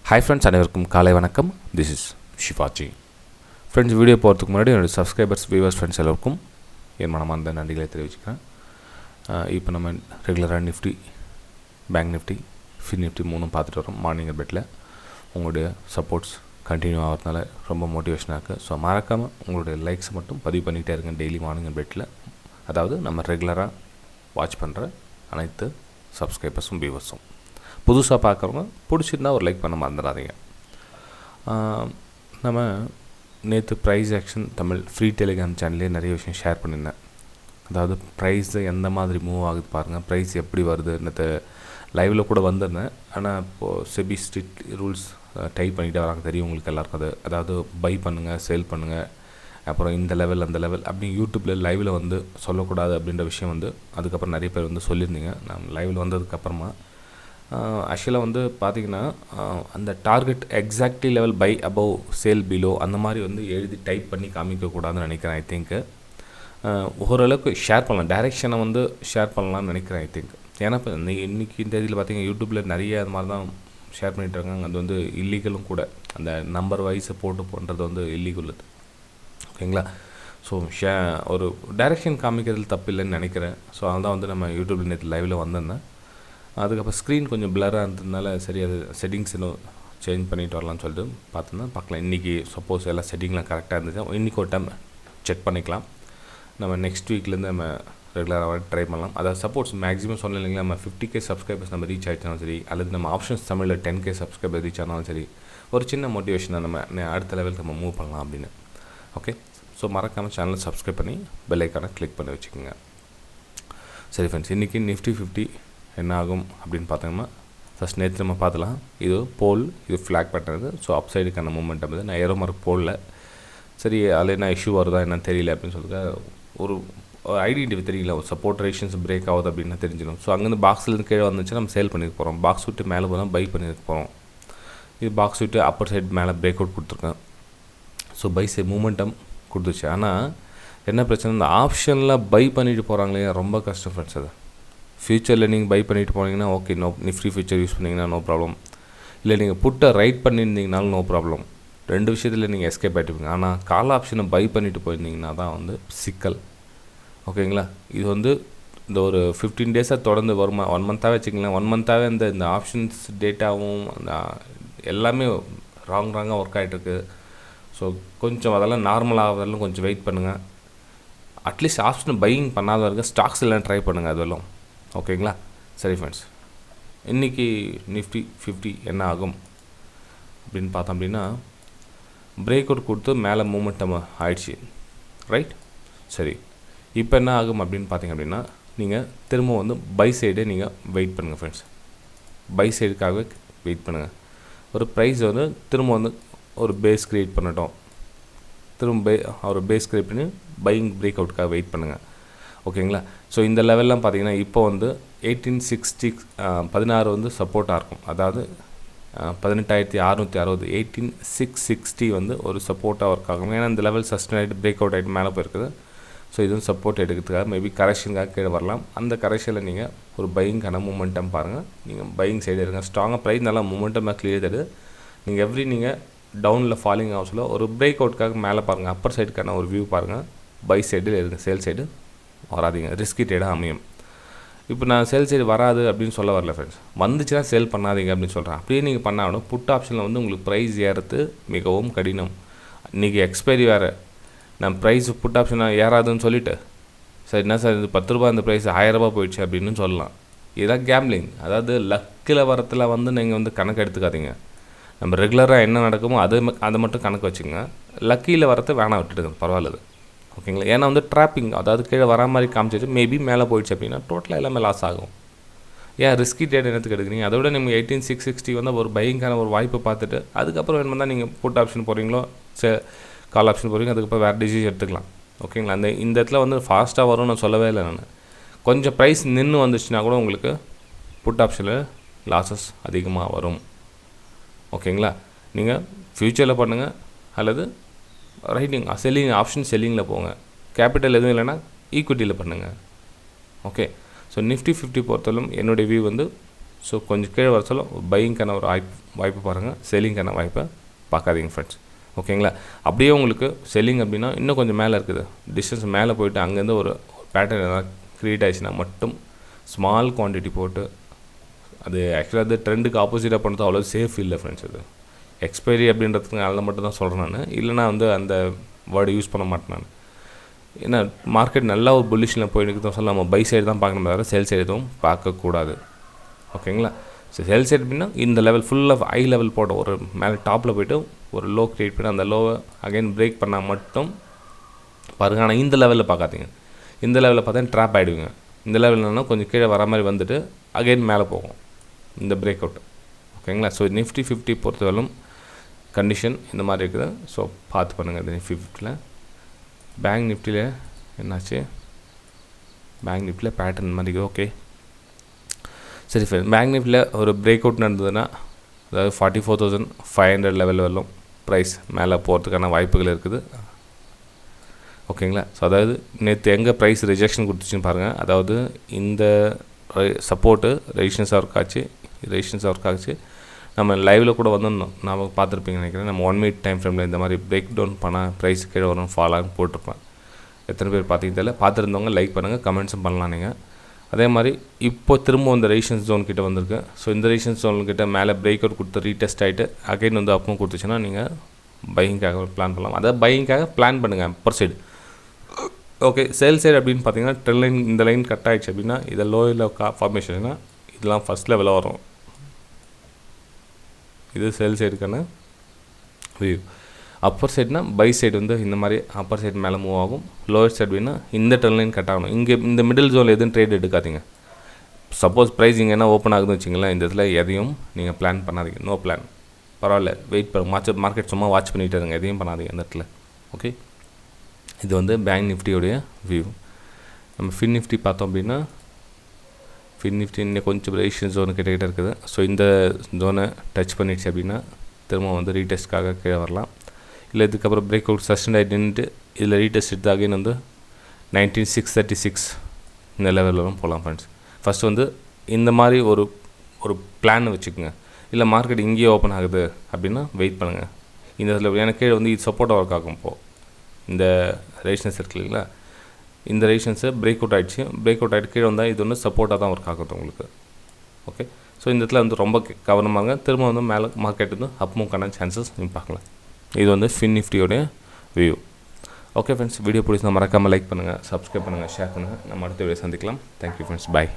Hi friends, அனைவருக்கும் காலை வணக்கம். This is Shivaji. Friends, video போகிறதுக்கு முன்னாடி என்னோட சப்ஸ்கிரைபர்ஸ் வியூவர்ஸ் ஃப்ரெண்ட்ஸ் எல்லாருக்கும் என் மனமார்ந்த நன்றிகளை தெரிவிச்சுக்கிறேன். இப்போ நம்ம ரெகுலராக நிஃப்டி, பேங்க் நிஃப்டி, நிஃப்டி மூணும் பார்த்துட்டு வரோம். மார்னிங் பெட்டில் உங்களுடைய சப்போர்ட்ஸ் கண்டினியூ ஆகிறதுனால ரொம்ப மோட்டிவேஷனாக இருக்குது. ஸோ மறக்காமல் உங்களுடைய லைக்ஸ் மட்டும் பதிவு பண்ணிகிட்டே இருங்க டெய்லி மார்னிங் பெட்டில். அதாவது நம்ம ரெகுலராக வாட்ச் பண்ணுற அனைத்து சப்ஸ்கிரைபர்ஸும் வியூவர்ஸும். புதுசாக பார்க்குறவங்க பிடிச்சிருந்தா ஒரு லைக் பண்ண மறந்துடாதீங்க. நம்ம நேற்று ப்ரைஸ்-ஆக்ஷன் தமிழ் ஃப்ரீ டெலிகிராம் சேனல்லே நிறைய விஷயம் ஷேர் பண்ணியிருந்தேன். அதாவது ப்ரைஸு எந்த மாதிரி மூவ் ஆகுது பாருங்கள், ப்ரைஸ் எப்படி வருது. நேற்று லைவில் கூட வந்திருந்தேன். ஆனால் இப்போது செபி ஸ்ட்ரிக்ட் ரூல்ஸ் டைப் பண்ணிகிட்டே வராங்க, தெரியும் உங்களுக்கு எல்லாருக்கும். அது அதாவது பை பண்ணுங்கள், சேல் பண்ணுங்கள், அப்புறம் இந்த லெவல் அந்த லெவல் அப்படி யூடியூப்பில் லைவில் வந்து சொல்லக்கூடாது அப்படின்ற விஷயம் வந்து அதுக்கப்புறம் நிறைய பேர் வந்து சொல்லியிருந்தீங்க. நான் லைவில் வந்ததுக்கப்புறமா ஆக்சுவலாக வந்து பார்த்திங்கன்னா அந்த target exactly level by above sale below அந்த மாதிரி வந்து எழுதி டைப் பண்ணி காமிக்கக்கூடாதுன்னு நினைக்கிறேன். ஐ திங்க்கு ஓரளவுக்கு ஷேர் பண்ணலாம், டைரெக்ஷனை வந்து ஷேர் பண்ணலாம்னு நினைக்கிறேன். ஐ திங்க் ஏன்னா இப்போ இன்றைக்கி இந்த இதில் பார்த்திங்கன்னா யூடியூப்பில் நிறைய அது மாதிரி தான் ஷேர் பண்ணிகிட்டு இருக்காங்க. அது வந்து இல்லீகலும் கூட. அந்த நம்பர் வைஸை போட்டு பண்ணுறது வந்து இல்லீகல் அது, ஓகேங்களா. ஸோ ஒரு டைரெக்ஷன் காமிக்கிறதுல தப்பு இல்லைன்னு நினைக்கிறேன். ஸோ அதனால் வந்து நம்ம யூடியூப்பில் நேற்று லைவில் வந்திருந்தேன். அதுக்கப்புறம் ஸ்க்ரீன் கொஞ்சம் பிளராக இருந்ததுனால சரி அது செட்டிங்ஸ் இன்னும் சேஞ்ச் பண்ணிட்டு வரலான்னு சொல்லிட்டு பார்க்கலாம். இன்றைக்கி சப்போஸ் எல்லாம் செட்டிங்லாம் கரெக்டாக இருந்துச்சு, இன்றைக்கி ஒரு டைம் செக் பண்ணிக்கலாம். நம்ம நெக்ஸ்ட் வீக்லேருந்து நம்ம ரெகுலராக ட்ரை பண்ணலாம். அதாவது சப்போஸ் மேக்ஸிமம் சொன்ன இல்லைங்களா, நம்ம 50K சப்ஸ்கிரைபர்ஸ் நம்ம ரீச் ஆகிடுச்சாலும் சரி, அல்லது நம்ம ஆப்ஷன்ஸ் தமிழில் 10K சப்ஸ்கிரைபர் ரீச் ஆனாலும் சரி, ஒரு சின்ன மோட்டிவேஷனாக நம்ம அடுத்த லெவலுக்கு நம்ம மூவ் பண்ணலாம் அப்படின்னு. ஓகே, ஸோ மறக்காமல் சேனலை சப்ஸ்கிரைப் பண்ணி பெல் ஐக்கானை கிளிக் பண்ணி வச்சுக்கோங்க. சரி ஃப்ரெண்ட்ஸ், இன்றைக்கி நிஃப்டி 50 என்ன ஆகும் அப்படின்னு பார்த்தோம்னா, ஃபஸ்ட் நேற்று நம்ம பார்த்துலாம். இது போல், இது ஃப்ளாக் பண்ணுறது. ஸோ அப் சைடுக்கான மூமெண்ட் வந்து நான் ஏரோ மார்க் போடல. சரி, அதில் என்ன இஷ்யூ வருதா என்னன்னு தெரியல அப்படின்னு சொல்லிட்டு ஒரு ஐடென்டிஃபை தெரியல. ஒரு சப்போர்ட் ரேஷன்ஸ் பிரேக் ஆகுது அப்படின்னு தெரிஞ்சிடும். ஸோ அங்கேருந்து பாக்ஸ்லேருந்து கீழே வந்துச்சு, நம்ம சேல் பண்ணிக்க போகிறோம். பாக்ஸ் விட்டு மேலே போனால் பை பண்ணிக்க போகிறோம். இது பாக்ஸ் விட்டு அப்பர் சைடு மேலே பிரேக் அவுட் கொடுத்துருக்கேன். ஸோ பை சைடு மூமெண்டம் கொடுத்துச்சு. ஆனால் என்ன பிரச்சனை, இந்த ஆப்ஷனில் பை பண்ணிட்டு போகிறாங்களே, ரொம்ப கஷ்டம் ஃப்ரெண்ட்ஸ். அது ஃப்யூச்சரில் நீங்கள் பை பண்ணிட்டு போனீங்கன்னா ஓகே, நிஃப்டி ஃபியூச்சர் யூஸ் பண்ணிங்கன்னா நோ ப்ராப்ளம். இல்லை நீங்கள் புட்டை ரைட் பண்ணியிருந்தீங்கனாலும் நோ ப்ராப்ளம். ரெண்டு விஷயத்தில் நீங்கள் எஸ்கேப் ஆகிட்டுப்பீங்க. ஆனால் கால் ஆப்ஷனை பை பண்ணிட்டு போயிருந்தீங்கன்னா தான் வந்து சிக்கல், ஓகேங்களா. இது வந்து இந்த ஒரு 15 டேஸாக தொடர்ந்து வருமா, 1 மந்த்தாகவே வச்சுக்கலாம். 1 மந்த்தாகவே இந்த ஆப்ஷன்ஸ் டேட்டாவும் எல்லாமே ராங்காக ஒர்க் ஆகிட்டுருக்கு. ஸோ கொஞ்சம் அதெல்லாம் நார்மல் ஆகிறதெல்லாம் கொஞ்சம் வெயிட் பண்ணுங்கள். அட்லீஸ்ட் ஆப்ஷனை பையிங் பண்ணாத வரைக்கும் ஸ்டாக்ஸ் எல்லாம் ட்ரை பண்ணுங்கள் அதெல்லாம், ஓகேங்களா. சரி ஃப்ரெண்ட்ஸ், இன்றைக்கி நிஃப்டி 50 என்ன ஆகும் அப்படின்னு பார்த்தோம் அப்படின்னா, பிரேக் அவுட் கொடுத்து மேலே மூமெண்டம் ஆயிடுச்சு, ரைட். சரி, இப்போ என்ன ஆகும் அப்படின்னு பார்த்தீங்க அப்படின்னா, நீங்கள் திரும்ப வந்து பை சைடே நீங்கள் வெயிட் பண்ணுங்கள் ஃப்ரெண்ட்ஸ். பை சைடுக்காகவே வெயிட் பண்ணுங்கள். ஒரு ப்ரைஸ் வந்து திரும்ப வந்து ஒரு பேஸ் க்ரியேட் பண்ணட்டும். திரும்ப ஒரு பேஸ் க்ரியேட் பண்ணி பையிங் பிரேக் அவுட்டுக்காக வெயிட் பண்ணுங்கள், ஓகேங்களா. ஸோ இந்த லெவல்லாம் பார்த்தீங்கன்னா இப்போ வந்து 1860 16 வந்து சப்போர்ட்டாக இருக்கும். அதாவது 18,660 18660 வந்து ஒரு சப்போர்ட்டாக ஒர்க் ஆகும். ஏன்னா இந்த லெவல் சஸ்டெயின் ஆகிட்டு பிரேக் அவுட் ஆகிட்டு மேலே போயிருக்குது. ஸோ இதுவும் சப்போர்ட் எடுக்கிறதுக்காக மேபி கரெக்ஷனுக்காக கீழே வரலாம். அந்த கரெக்ஷனில் நீங்கள் ஒரு பையிங்கான மூமெண்டம் பாருங்கள். நீங்கள் பையிங் சைடு இருங்க. ஸ்ட்ராங்காக ப்ரைஸ் நல்லா மூமெண்டமாக கிளியர் தருது. நீங்கள் நீங்கள் டவுனில் ஃபாலிங் ஹவுஸில் ஒரு பிரேக் அவுட்டுக்காக மேலே பாருங்கள். அப்பர் சைடுக்கான ஒரு வியூ பாருங்கள். பை சைடில் இருங்க, சேல் சைடு வராதிங்க, ரிஸ்கி ட்ரேடாக அமையும். இப்போ நான் சேல் சைடு வராது அப்படின்னு சொல்ல வரல ஃப்ரெண்ட்ஸ், வந்துச்சுன்னா சேல் பண்ணாதீங்க அப்படின்னு சொல்கிறேன். அப்படியே நீங்கள் பண்ணாலும் புட் ஆப்ஷனில் வந்து உங்களுக்கு ப்ரைஸ் ஏறது மிகவும் கடினம். இன்றைக்கி எக்ஸ்பைரி வேறு. நான் ப்ரைஸ் புட் ஆப்ஷனாக ஏறாதுன்னு சொல்லிவிட்டு, சார் என்ன சார் இது 10 ரூபா இந்த ப்ரைஸ் 1000 ரூபா போயிடுச்சு அப்படின்னு சொல்லலாம். இதுதான் கேம்லிங். அதாவது லக்கில் வரத்தில் வந்து நீங்கள் வந்து கணக்கு எடுத்துக்காதீங்க. நம்ம ரெகுலராக என்ன நடக்குமோ அதை மட்டும் கணக்கு வச்சுங்க. லக்கியில் வரத்தை வேணாம், விட்டுடுங்க, பரவாயில்ல, ஓகேங்களா. ஏன்னா வந்து ட்ராப்பிங், அதாவது கீழே வரா மாதிரி காமிச்சிட்டு மேபி மேலே போயிடுச்சு அப்படின்னா டோட்டலாக எல்லாமே லாஸ் ஆகும். ஏன் ரிஸ்கி ட்ரேட் என்னத்துக்கு எடுக்கிறீங்க? அதோட நீங்கள் 18660 வந்து ஒரு பையிங்கான ஒரு வாய்ப்பை பார்த்துட்டு அதுக்கப்புறம் வேணுமா தான் நீங்கள் புட் ஆப்ஷன் போகிறீங்களோ கால் ஆப்ஷன் போகிறீங்க, அதுக்கப்புறம் வேறு டிசிஷன் எடுத்துக்கலாம், ஓகேங்களா. இந்த இடத்துல வந்து ஃபாஸ்ட்டாக வரும்னு நான் சொல்லவே இல்லை. நான் கொஞ்சம் ப்ரைஸ் நின்று வந்துச்சுன்னா கூட உங்களுக்கு புட் ஆப்ஷனில் லாஸஸ் அதிகமாக வரும், ஓகேங்களா. நீங்கள் ஃப்யூச்சரில் பண்ணுங்கள் அல்லது ரைட்டிங் செல்லிங் ஆப்ஷன் செல்லிங்கில் போங்க. கேபிட்டல் எதுவும் இல்லைன்னா ஈக்விட்டியில் பண்ணுங்கள், ஓகே. ஸோ நிஃப்டி 50 பொறுத்தவரைக்கும் என்னுடைய வியூ வந்து ஸோ கொஞ்சம் கீழே வர சொல்ல பையிங்கான ஒரு வாய்ப்பு பாருங்கள், செல்லிங்கான வாய்ப்பை பார்க்காதீங்க ஃப்ரெண்ட்ஸ். ஓகேங்களா? அப்படியே உங்களுக்கு செல்லிங் அப்படின்னா இன்னும் கொஞ்சம் மேலே இருக்குது, டிஸ்டன்ஸ் மேலே போய்ட்டு அங்கேருந்து ஒரு பேட்டர்ன் எதாவது க்ரியேட் ஆகிடுச்சுன்னா மட்டும் ஸ்மால் குவான்டிட்டி போட்டு, அது ஆக்சுவலாக அது ட்ரெண்டுக்கு ஆப்போசிட்டாக பண்ணுறது அவ்வளோ சேஃப் இல்லை ஃப்ரெண்ட்ஸ். அது எக்ஸ்பைரி அப்படின்றதுக்கு அதில் மட்டும் தான் சொல்கிறேன் நான், இல்லைனா அந்த வேர்டு யூஸ் பண்ண மாட்டேன் நான். ஏன்னா மார்க்கெட் நல்லா ஒரு புல்லிஷில் போயிட்டு தான் சொல்ல, நம்ம பை சைடு தான் பார்க்கணும், தவிர சேல் சைடு எதுவும் பார்க்கக்கூடாது. ஓகேங்களா? ஸோ சேல் சைடு அப்படின்னா இந்த லெவல் ஃபுல்லாக ஹை லெவல் போட்ட ஒரு மேலே டாப்பில் போய்ட்டு ஒரு லோ க்ரியேட் பண்ணி அந்த லோவை அகைன் பிரேக் பண்ணால் மட்டும் பாருங்க. ஆனால் இந்த லெவலில் பார்க்காதீங்க, இந்த லெவலில் பார்த்தா ட்ராப் ஆகிடுவீங்க. இந்த லெவல்னா கொஞ்சம் கீழே வர மாதிரி வந்துட்டு அகைன் மேலே போகும் இந்த பிரேக் அவுட். ஓகேங்களா? ஸோ நிஃப்டி 50 பொறுத்தவரைக்கும் கண்டிஷன் இந்த மாதிரி இருக்குது. ஸோ பார்த்து பண்ணுங்கள். இந்த நிஃப்டி 50ல் பேங்க் நிஃப்டியில் என்னாச்சு, பேங்க் நிஃப்டியில் பேட்டர்ன் மாதிரி இருக்குது. ஓகே சரி ஃப்ரெண்ட், பேங்க் நிஃப்டியில் ஒரு பிரேக் அவுட் நடந்ததுன்னா, அதாவது 44,500 லெவல் வரலும் ப்ரைஸ் மேலே போகிறதுக்கான வாய்ப்புகள் இருக்குது. ஓகேங்களா? ஸோ அதாவது நேற்று எங்கே ப்ரைஸ் ரிஜெக்ஷன் கொடுத்துச்சுன்னு பாருங்கள். அதாவது இந்த சப்போர்ட்டு ரெசிஸ்டன்ஸ் ஒர்க் ஆச்சு. நம்ம லைவில் கூட வந்திருந்தோம், நான் பார்த்துருப்பீங்க நினைக்கிறேன். நம்ம 1 மினிட் டைம் ஃப்ரேமில் இந்த மாதிரி பிரேக் டவுன் பண்ணால் ப்ரைஸ் கீழே வரும் ஃபாலான்னு போட்டிருப்பேன். எத்தனை பேர் பார்த்தீங்க தெரியல, பார்த்துருந்தவங்க லைக் பண்ணுங்கள், கமெண்ட்ஸும் பண்ணலாம் நீங்கள். அதே மாதிரி இப்போ திரும்ப இந்த ரெசிஸ்டன்ஸ் ஜோன் கிட்டே வந்திருக்கு. ஸோ இந்த ரெசிஸ்டன்ஸ் ஜோன்கிட்ட மேலே பிரேக் அவுட் கொடுத்து ரீடெஸ்ட் ஆகிட்டு அகைன் அப்பவும் கொடுத்துச்சுன்னா நீங்கள் பையிங்காக பிளான் பண்ணலாம். அதாவது பையிங்காக பிளான் பண்ணுங்கள் Appar side. Okay, sale side அப்படின்னு பார்த்தீங்கன்னா ட்ரெண்ட் லைன் இந்த லைன் கட் ஆகிடுச்சு அப்படின்னா இதை லோயில் ஃபார்மேஷன்னா இதெல்லாம் ஃபஸ்ட் லெவலில் வரும். இது சேல் சைடுக்கான வியூ. அப்பர் சைடுனா பை சைடு இந்த மாதிரி அப்பர் சைடு மேலே மூவ் ஆகும். லோவர் சைடு அப்படின்னா இந்த ட்ரெண்ட் லைன் கட் ஆகணும். இங்கே இந்த மிடில் ஜோனில் எதுவும் ட்ரேட் எடுக்காதீங்க. சப்போஸ் ப்ரைஸ் இங்கே என்ன ஓப்பன் ஆகுதுன்னு வச்சிங்களேன், இந்த இதில் எதையும் நீங்கள் பிளான் பண்ணாதீங்க. நோ பிளான், பரவாயில்ல, வெயிட் பண்ணுங்க. மார்க்கெட் சும்மா வாட்ச் பண்ணிகிட்டு இருங்க, எதையும் பண்ணாதீங்க அந்த இடத்துல. ஓகே, இது பேங்க் நிஃப்டியோடைய வியூ. நம்ம ஃபின் நிஃப்டி பார்த்தோம் அப்படின்னா, ஃபின் நிஃப்டி இன்னும் கொஞ்சம் ரெசிஸ்டன்ஸ் ஜோனு கிட்ட இருக்குது. ஸோ இந்த ஜோனை டச் பண்ணிடுச்சு அப்படின்னா திரும்ப ரீடெஸ்ட்காக கீழே வரலாம். இல்லை இதுக்கப்புறம் பிரேக் அவுட் சஸ்டெண்ட் ஆகிட்டு நின்றுட்டு இதில் ரீடெஸ்ட் எடுத்து அகைன் 19,636 இந்த லெவலில் போகலாம் ஃப்ரெண்ட்ஸ். ஃபஸ்ட்டு இந்த மாதிரி ஒரு பிளான் வச்சுக்கோங்க. இல்லை மார்க்கெட் இங்கேயே ஓப்பன் ஆகுது அப்படின்னா வெயிட் பண்ணுங்கள். இந்த இதில் எனக்கு கீழே இது சப்போர்ட்டாக ஒர்க் ஆகும். இப்போது இந்த ரெசிஸ்டன்ஸ் இருக்கு இல்லைங்களா, இந்த ரெசிஸ்டன்ஸை பிரேக் அவுட் ஆகிட்டு கீழே வந்தால் இது சப்போர்ட்டாக தான் ஒர்க் ஆகுது உங்களுக்கு. ஓகே, ஸோ இந்த இடத்துல ரொம்ப கவனமாக திரும்ப மேலே மார்க்கெட் அப் மூவ்க்கான சான்சஸ் நீங்கள் பார்க்கலாம். இது ஃபின் நிஃப்டியோடைய வியூ. ஓகே ஃப்ரெண்ட்ஸ், வீடியோ பிடிச்சிருந்தா மறக்காமல் லைக் பண்ணுங்கள், சப்ஸ்கிரைப் பண்ணுங்கள், ஷேர் பண்ணுங்கள். நம்ம அடுத்த வீடியோ சந்திக்கலாம். தேங்க்யூ ஃப்ரெண்ட்ஸ், பாய்.